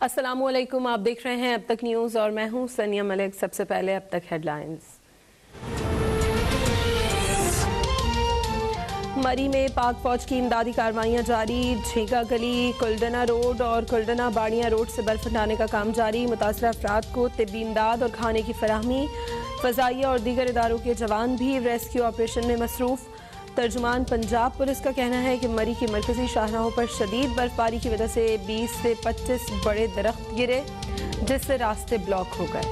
अस्सलामुअलैकुम, आप देख रहे हैं अब तक न्यूज़ और मैं हूं सनिया मलिक। सबसे पहले अब तक हेडलाइंस। मरी में पाक फौज की इमदादी कार्रवाइयाँ जारी। झींगा गली, कुलडना रोड और कुलडना बाड़ियाँ रोड से बर्फ हटाने का काम जारी। मुतासरा अफराद को तिब्बी इमदाद और खाने की फराहमी। फजाइया और दीगर इदारों के जवान भी रेस्क्यू ऑपरेशन में मसरूफ। तर्जुमान पंजाब पुलिस का कहना है कि मरी की मरकजी शाहराहों पर शदीद बर्फबारी की वजह से 20 से 25 बड़े दरख्त गिरे, जिससे रास्ते ब्लॉक हो गए।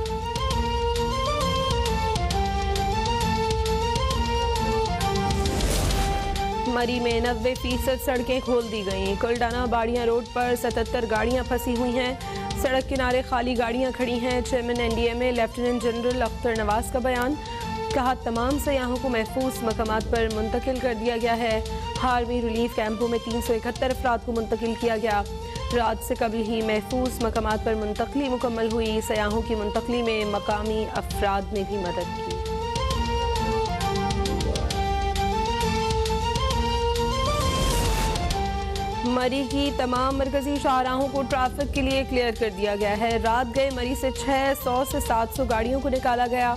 मरी में 90% सड़कें खोल दी गईं। कुलडाना बाड़ियाँ रोड पर 77 गाड़ियाँ फंसी हुई हैं। सड़क किनारे खाली गाड़ियाँ खड़ी हैं। Chairman NDMA lieutenant general Akhtar Nawaz का बयान। कहा तमाम सयाहों को महफूज मकामात पर मुंतकिल कर दिया गया है। हार्वी रिलीफ कैंपों में 371 अफराद को मुंतकिल किया गया। रात से कबल ही महफूज मकामात पर मुंतकली मुकम्मल हुई। सयाहों की मुंतकली में मकामी अफराद ने भी मदद की। मरी की तमाम मरकजी शाहराहों को ट्रैफिक के लिए क्लियर कर दिया गया है। रात गए मरी से 600 से 700 गाड़ियों को निकाला गया।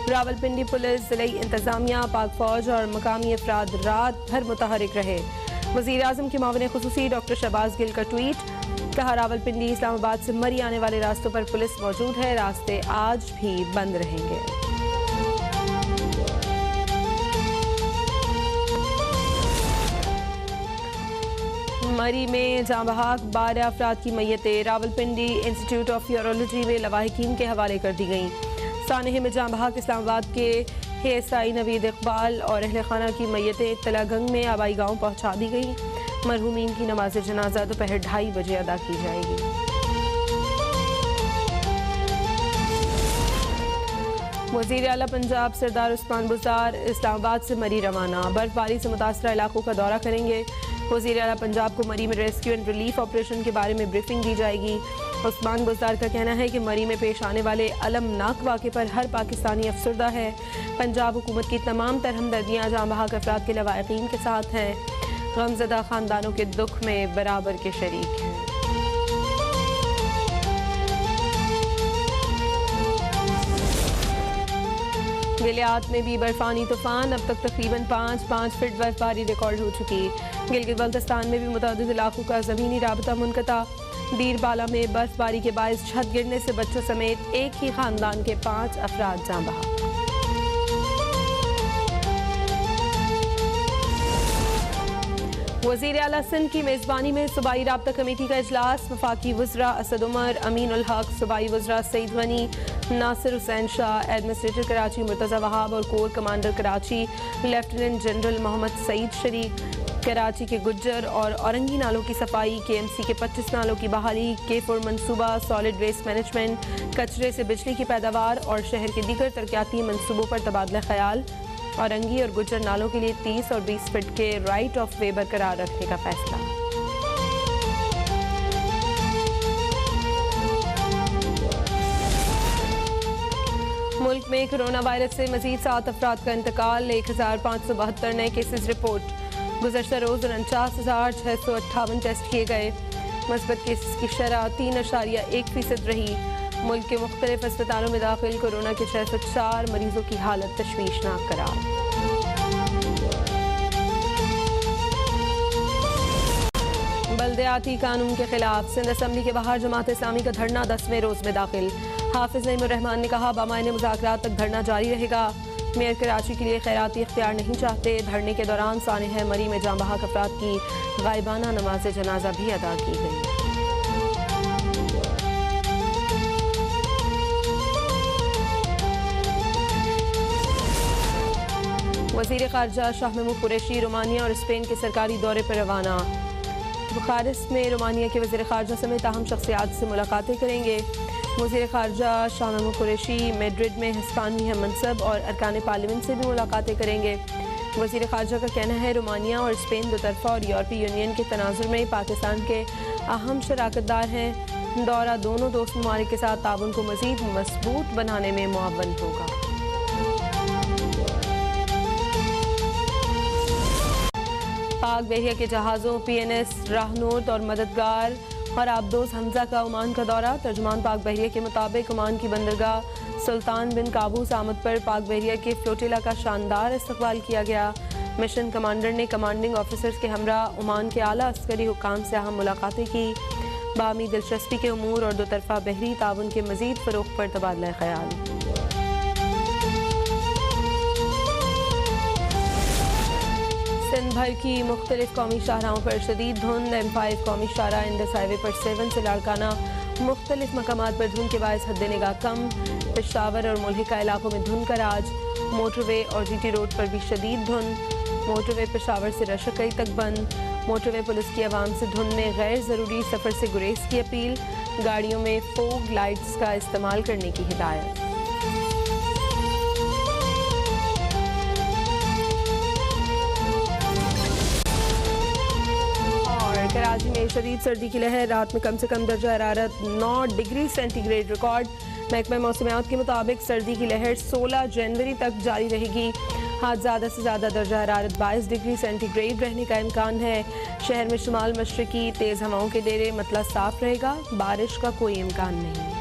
रावलपिंडी पुलिस, जिले इंतजामिया, पाक फौज और मकामी अफराद रात भर मुतहरिक रहे। वज़ीर आज़म के मावने खुसूसी डॉक्टर शहबाज गिल का ट्वीट। कहा रावलपिंडी इस्लामाबाद से मरी आने वाले रास्तों पर पुलिस मौजूद है। रास्ते आज भी बंद रहेंगे। मरी में जाँ बहक 12 अफराद की मैयतें रावलपिंडी इंस्टीट्यूट ऑफ यूरोलॉजी में लवाहिकीन के हवाले कर दी गईं। सानहे में जाँ बहक इस्लामाबाद के ASI नवीद इकबाल और अहले खाना की मैयतें तलागंग में आबाई गाँव पहुँचा दी गईं। मरहूमीन की नमाज जनाजा दोपहर 2:30 बजे अदा की जाएगी। वज़ीर आला पंजाब सरदार उस्मान बुज़दार इस्लामाबाद से मरी रवाना। बर्फबारी से मुतासरा इलाकों का दौरा करेंगे। वज़ीर आला पंजाब को मरी में रेस्क्यू एंड रिलीफ ऑपरेशन के बारे में ब्रीफिंग दी जाएगी। उस्मान बुज़दार का कहना है कि मरी में पेश आने वाले अलमनाक वाक़े पर हर पाकिस्तानी अफसरदा है। पंजाब हुकूमत की तमाम तरह हमदर्दियाँ जाँ बहक अफराद के लवाहिकीन के साथ हैं। गमज़दा ख़ानदानों के दुख में बराबर के शरीक हैं। गिलियात में भी बर्फानी तूफान। अब तक तकरीबन 5 फीट बर्फबारी रिकॉर्ड हो चुकी। गिलगित बल्तिस्तान में भी मुतअद्दिद इलाकों का ज़मीनी राबता मुनक़ता। दीर बाला में बर्फबारी के बायस छत गिरने से बच्चों समेत एक ही खानदान के 5 अफराद जाँ बहक। वज़ीर आला सिंध की मेज़बानी में सूबाई राब्ता कमेटी का इजलास। वफाकी वज़रा असद उमर, अमीन उल हक, सूबाई वज़रा सईद गनी, नासिर हुसैन शाह, एडमिनिस्ट्रेटर कराची मुर्तज़ा वहाब और corps commander Karachi lieutenant general Mohammad Saeed शरीक। कराची के गुज्जर और औरंगी नालों की सफाई, KMC के 25 नालों की बहाली, K4 मनसूबा, सॉलिड वेस्ट मैनेजमेंट, कचरे से बिजली की पैदावार और शहर के दीगर तरक्याती मनसूबों पर तबादला ख्याल। औरंगी और गुज्जर नालों के लिए 30 और 20 फीट के राइट ऑफ वे बरकरार रखने का फैसला। मुल्क में कोरोना वायरस से मजीद 7 अफराद का इंतकाल। 1572 नए केसेस रिपोर्ट। गुज़श्ता रोज़ 49,658 टेस्ट किए गए। मस्बत केसेस की शरह 3.1% रही। मुल्क के मुख्तलिफ अस्पतालों में दाखिल कोरोना के 604 मरीजों की हालत तशवीशनाक करार। बल्दियाती कानून के खिलाफ सिंध असम्बली के बाहर जमात इस्लामी का धरना 10वें रोज में दाखिल। हाफिज नईमुर रहमान ने कहा बामायने मुज़ाकरात तक धरना जारी रहेगा। मेयर कराची के लिए खैराती इख्तियार नहीं चाहते। धरने के दौरान सानहे मरी में जाँ बहक अफराद की गायबाना नमाज जनाजा भी अदा की गई। वज़ीर ख़ारजा शाह महमूद कुरैशी रोमानिया और स्पेन के सरकारी दौरे पर रवाना। बुखारेस्ट में रोमानिया के वज़ीर ख़ारजा समेत अहम शख्सियात से मुलाकातें करेंगे। वज़ीर ख़ारजा शाह महमूद कुरैशी मैड्रिड में हिस्पानी हम मनसब और अरकान पार्लियामेंट से भी मुलाकातें करेंगे। वज़ीर ख़ारजा का कहना है रोमानिया और स्पेन दोतरफ़ा और यूरोपीय यूनियन के तनाज़ुर में पाकिस्तान के अहम शराकतदार हैं। दौरा दोनों दोस्त ममालिक के साथ ताउन को मज़ीद मजबूत बनाने में मुआवन होगा। पाक बहरिया के जहाज़ों PNS राहनूत और मददगार और आबदोस हमजा का ओमान का दौरा। तर्जुमान पाक बहरिया के मुताबिक ओमान की बंदरगाह सुल्तान बिन काबूस आमद पर पाक बहरिया के फ्लोटिला का शानदार इस्तकबाल किया गया। मिशन कमांडर ने कमांडिंग ऑफिसर्स के हमरा ओमान के आला अस्करी हुकाम से अहम मुलाकातें की। बामी दिलचस्पी के उमूर और दोतरफा बहरी ताउन के मजीद फ़रोग़ पर तबादला ख्याल। सिंध भर की मुख्तलिफ कौमी शाहराहों पर शदीद धुंध। M5 कौमी शाहरा इंडस हाईवे पर 7 से लाड़काना मुख्तलिफ मकामात पर धुंध के बायस हद निगाह कम। पेशावर और मुल्हिका इलाकों में धुंध का राज। मोटरवे और GT रोड पर भी शदीद धुंध। मोटरवे पेशावर से रशकई तक बंद। मोटरवे पुलिस की आवाम से धुंध में गैर ज़रूरी सफ़र से गुरेज की अपील। गाड़ियों में फोग लाइट्स का इस्तेमाल करने की हिदायत। और कराची में शदीद सर्दी की लहर। रात में कम से कम दर्जा हरारत 9 डिग्री सेंटीग्रेड रिकॉर्ड। महकमा मौसमियात के मुताबिक सर्दी की लहर 16 जनवरी तक जारी रहेगी। आज ज़्यादा से ज़्यादा दर्जा हरारत 22 डिग्री सेंटीग्रेड रहने का इम्कान है। शहर में शुमाल मशरकी तेज़ हवाओं के डेरे मतलब साफ रहेगा। बारिश का कोई इम्कान नहीं।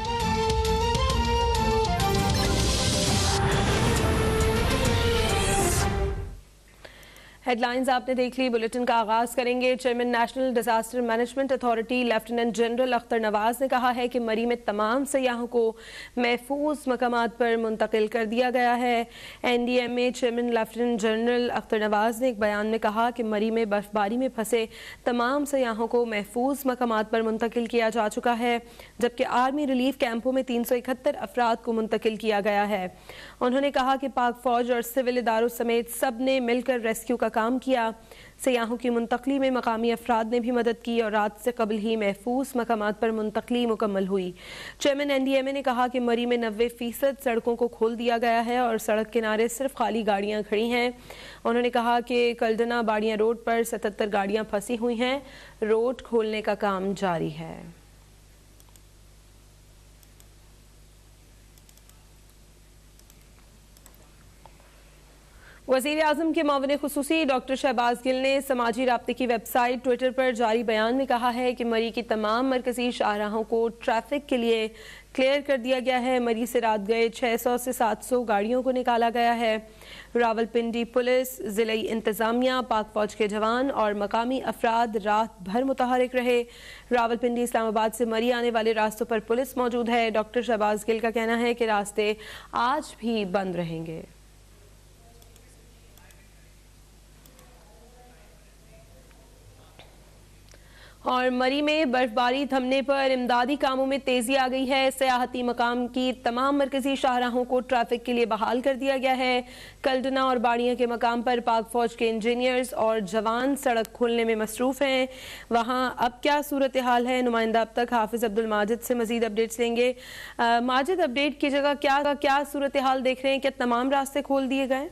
हेडलाइंस आपने देख ली। बुलेटिन का आगाज करेंगे। Chairman national disaster management authority lieutenant general Akhtar Nawaz ने कहा है कि मरी में तमाम सयाहों को महफूज मकामात पर मुंतकिल कर दिया गया है। NDMA chairman lieutenant general Akhtar Nawaz ने एक बयान में कहा कि मरी में बर्फबारी में फंसे तमाम सयाहों को महफूज मकामात पर मुंतकिल किया जा चुका है, जबकि आर्मी रिलीफ कैंपों में 371 अफराद को मुंतकिल किया गया है। उन्होंने कहा कि पाक फौज और सिविल इदारों समेत सब ने मिलकर रेस्क्यू का काम किया। सयाहों की मुंतकली में मकामी अफराद ने भी मदद की और रात से कबल ही महफूज मकामात पर मुंतकली मुकम्मल हुई। चेयरमैन NDMA ने कहा कि मरी में 90% सड़कों को खोल दिया गया है और सड़क किनारे सिर्फ खाली गाड़ियां खड़ी हैं। उन्होंने कहा कि कल्डना बाड़ियां रोड पर 77 गाड़ियां फंसी हुई हैं। रोड खोलने का काम जारी है। वज़ीर आज़म के मावन खुसूसी डॉक्टर शहबाज गिल ने समाजी राब्ते की वेबसाइट ट्विटर पर जारी बयान में कहा है कि मरी की तमाम मरकजी शाहराहों को ट्रैफिक के लिए क्लियर कर दिया गया है। मरी से रात गए 600 से 700 गाड़ियों को निकाला गया है। रावलपिंडी पुलिस, ज़िले इंतज़ामिया, पाक फौज के जवान और मकामी अफराद रात भर मुतहरिक रहे। रावलपिंडी इस्लामाबाद से मरी आने वाले रास्तों पर पुलिस मौजूद है। डॉक्टर शहबाज गिल का कहना है कि रास्ते आज भी बंद रहेंगे। और मरी में बर्फबारी थमने पर इमदादी कामों में तेजी आ गई है। सयाहती मकाम की तमाम मरकजी शाहराहों को ट्रैफिक के लिए बहाल कर दिया गया है। कल्डना और बाड़ियां के मकाम पर पाक फौज के इंजीनियर्स और जवान सड़क खोलने में मसरूफ हैं। वहां अब क्या सूरत हाल है, नुमाइंदा अब तक हाफिज अब्दुल माजिद से मजीद अपडेट्स लेंगे। माजिद, अपडेट की जगह क्या सूरत हाल देख रहे हैं? क्या तमाम रास्ते खोल दिए गए?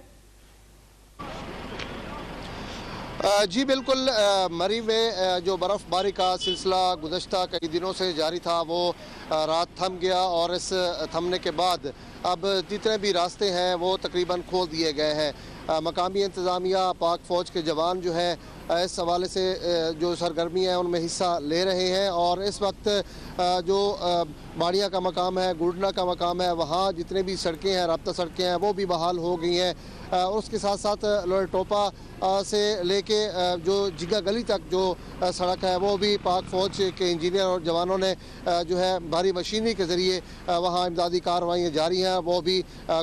जी बिल्कुल, मरी में जो बर्फ़बारी का सिलसिला गुज़श्ता कई दिनों से जारी था वो रात थम गया और इस थमने के बाद अब जितने भी रास्ते हैं वो तकरीबन खोल दिए गए हैं। मकामी इंतज़ामिया, पाक फ़ौज के जवान जो है इस हवाले से जो सरगर्मी है उनमें हिस्सा ले रहे हैं और इस वक्त जो बाड़िया का मकाम है, गुडना का मकाम है, वहाँ जितने भी सड़कें हैं, राब्ता सड़कें हैं वो भी बहाल हो गई हैं। उसके साथ साथ लोअर टोपा से लेके जो जिगा गली तक जो सड़क है वो भी पाक फ़ौज के इंजीनियर और जवानों ने जो है भारी मशीनरी के ज़रिए वहाँ इमदादी कार्रवाइयाँ जारी हैं वो भी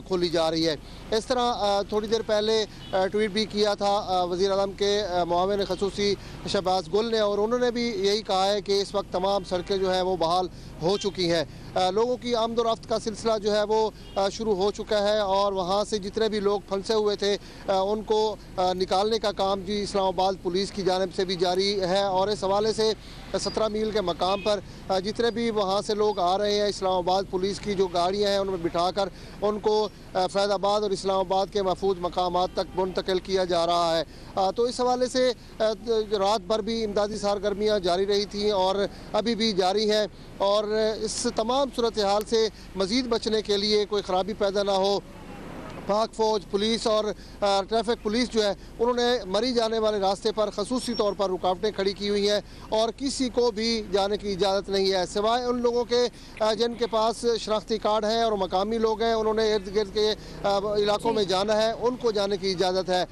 खोली जा रही है। इस तरह थोड़ी देर पहले ट्वीट भी किया था वज़ीर आज़म के मुआविन ख़ुसूसी शहबाज गुल ने और उन्होंने भी यही कहा है कि इस वक्त तमाम सड़कें जो है वो बहाल हो चुकी हैं। लोगों की आमदोरफ्त का सिलसिला जो है वो शुरू हो चुका है और वहाँ से जितने भी लोग फंसे हुए थे उनको निकालने का काम जी इस्लामाबाद पुलिस की जानिब से भी जारी है और इस हवाले से 17 मील के मकाम पर जितने भी वहाँ से लोग आ रहे हैं इस्लामाबाद पुलिस की जो गाड़ियाँ हैं उनमें बिठाकर उनको फैज़ाबाद और इस्लामाबाद के महफूज मकामात तक मुंतकिल किया जा रहा है। तो इस हवाले से रात भर भी इमदादी सरगर्मियाँ जारी रही थी और अभी भी जारी हैं और इस तमाम सूरत हाल से मज़ीद बचने के लिए कोई ख़राबी पैदा ना हो पाक फौज, पुलिस और ट्रैफिक पुलिस जो है उन्होंने मरी जाने वाले रास्ते पर खसूसी तौर पर रुकावटें खड़ी की हुई हैं और किसी को भी जाने की इजाज़त नहीं है सिवाय उन लोगों के जिनके पास शनाख्ती कार्ड हैं और मकामी लोग हैं, उन्होंने इर्द गिर्द के इलाकों में जाना है, उनको जाने की इजाज़त है।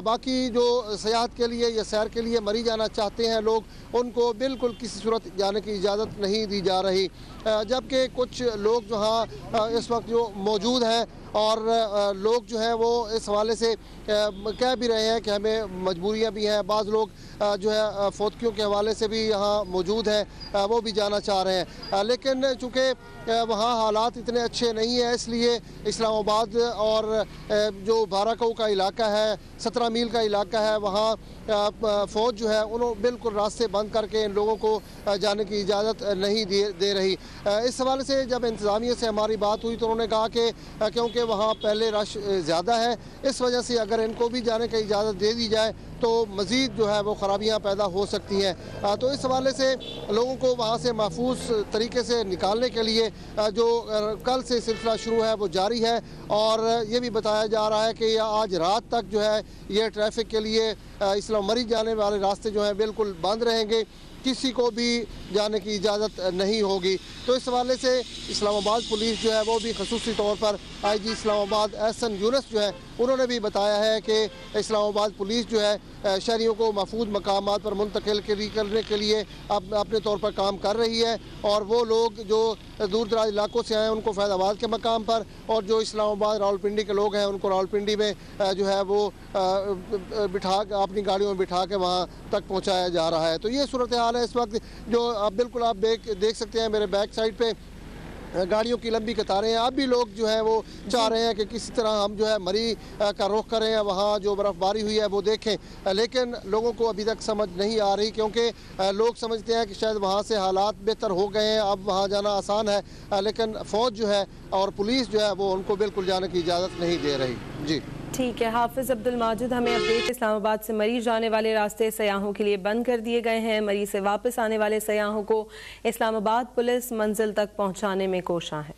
बाकी जो सियाहत के लिए या सैर के लिए मरी जाना चाहते हैं लोग, उनको बिल्कुल किसी सूरत जाने की इजाज़त नहीं दी जा रही। जबकि कुछ लोग जहाँ इस वक्त जो मौजूद हैं और लोग जो है वो इस हवाले से कह भी रहे हैं कि हमें मजबूरियां भी हैं, बाज़ लोग जो है फौतकियों के हवाले से भी यहाँ मौजूद हैं, वो भी जाना चाह रहे हैं। लेकिन चूँकि वहाँ हालात इतने अच्छे नहीं हैं, इसलिए इस्लामाबाद और जो बाराकऊ का इलाका है, 17 मील का इलाका है, वहाँ फ़ौज जो है उन्होंने बिल्कुल रास्ते बंद करके इन लोगों को जाने की इजाज़त नहीं दे रही। इस हवाले से जब इंतज़ामिया से हमारी बात हुई तो उन्होंने कहा कि क्योंकि वहाँ पहले रश ज़्यादा है, इस वजह से अगर इनको भी जाने की इजाज़त दे दी जाए तो मज़ीद जो है वो ख़राबियाँ पैदा हो सकती हैं। तो इस हवाले से लोगों को वहाँ से महफूज तरीके से निकालने के लिए जो कल से सिलसिला शुरू है वो जारी है और ये भी बताया जा रहा है कि आज रात तक जो है ये ट्रैफिक के लिए इस्लाम मरी जाने वाले रास्ते जो हैं बिल्कुल बंद रहेंगे, किसी को भी जाने की इजाज़त नहीं होगी। तो इस हवाले से इस्लामाबाद पुलिस जो है वो भी खसूसी तौर पर IG इस्लामाबाद एहसन यूनुस जो है उन्होंने भी बताया है कि इस्लामाबाद पुलिस जो है शहरियों को महफूज मकामात पर मुंतकिल करने के लिए अब अपने तौर पर काम कर रही है और वो लोग जो दूर दराज इलाकों से आए हैं उनको फैज़ाबाद के मकाम पर और जो इस्लामाबाद रावलपिंडी के लोग हैं उनको रावलपिंडी में जो है वो बिठा अपनी गाड़ियों में बिठा के वहाँ तक पहुँचाया जा रहा है। तो ये सूरत हाल है इस वक्त जो अब बिल्कुल आप देख सकते हैं मेरे बैक साइड पे गाड़ियों की लंबी कतारें हैं। अब भी लोग जो है वो चाह रहे हैं कि किसी तरह हम जो है मरी का रुख करें, वहाँ जो बर्फ़बारी हुई है वो देखें, लेकिन लोगों को अभी तक समझ नहीं आ रही क्योंकि लोग समझते हैं कि शायद वहाँ से हालात बेहतर हो गए हैं, अब वहाँ जाना आसान है, लेकिन फ़ौज जो है और पुलिस जो है वो उनको बिल्कुल जाने की इजाज़त नहीं दे रही। जी ठीक है, हाफिज़ अब्दुल माजिद हमें अपडेट। इस्लामाबाद से मरी जाने वाले रास्ते सयाहों के लिए बंद कर दिए गए हैं। मरी से वापस आने वाले सयाहों को इस्लामाबाद पुलिस मंजिल तक पहुंचाने में कोशां है।